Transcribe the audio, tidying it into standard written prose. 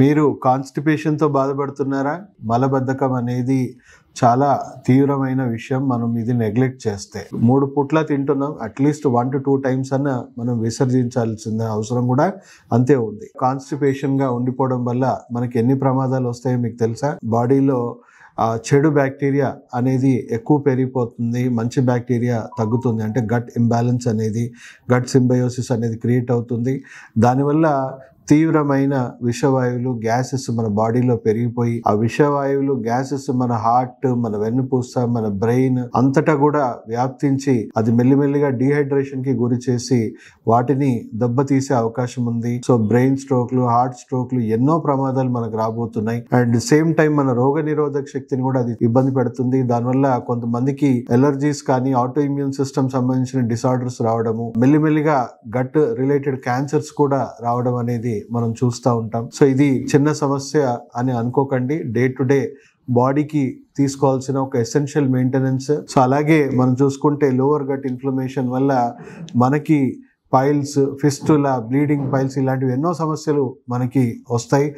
మీరు కాన్స్టిపేషన్తో బాధపడుతున్నారా? మలబద్ధకం అనేది చాలా తీవ్రమైన విషయం. మనం ఇది నెగ్లెక్ట్ చేస్తే 3 పూట్ల తింటున్నాం, అట్లీస్ట్ 1 to 2 times అన్న మనం విసర్జించాల్సిన అవసరం కూడా అంతే ఉంది. కాన్స్టిపేషన్గా ఉండిపోవడం వల్ల మనకి ఎన్ని ప్రమాదాలు వస్తాయో మీకు తెలుసా? బాడీలో చెడు బ్యాక్టీరియా అనేది ఎక్కువ పెరిగిపోతుంది, మంచి బ్యాక్టీరియా తగ్గుతుంది. అంటే గట్ ఇంబ్యాలెన్స్ అనేది, గట్ సింబయోసిస్ అనేది క్రియేట్ అవుతుంది. దానివల్ల తీవ్రమైన విషవాయువులు, గ్యాసెస్ మన బాడీలో పెరిగిపోయి ఆ విషవాయువులు, గ్యాసెస్ మన హార్ట్, మన వెన్నుపూస, మన బ్రెయిన్ అంతటా కూడా వ్యాప్తించి అది మెల్లిమెల్లిగా డీహైడ్రేషన్ కి గురి చేసి వాటిని దెబ్బతీసే అవకాశం ఉంది. సో బ్రెయిన్ స్ట్రోక్లు, హార్ట్ స్ట్రోక్లు ఎన్నో ప్రమాదాలు మనకు రాబోతున్నాయి. అండ్ సేమ్ టైం మన రోగ నిరోధక శక్తిని కూడా అది ఇబ్బంది పెడుతుంది. దానివల్ల కొంతమందికి ఎలర్జీస్ కానీ, ఆటో ఇమ్యూన్ సిస్టమ్ సంబంధించిన డిసార్డర్స్ రావడము, మెల్లిమెల్లిగా గట్ రిలేటెడ్ క్యాన్సర్స్ కూడా రావడం అనేది మనం చూస్తూ ఉంటాం. సో ఇది చిన్న సమస్య అని అనుకోకండి. డే టు డే బాడీకి తీసుకోవాల్సిన ఒక ఎసెన్షియల్ మెయింటెనెన్స్. సో అలాగే మనం చూసుకుంటే లోవర్ గట్ ఇన్ఫ్లమేషన్ వల్ల మనకి పైల్స్, ఫిస్టులా, బ్లీడింగ్ పైల్స్ ఇలాంటివి ఎన్నో సమస్యలు మనకి వస్తాయి.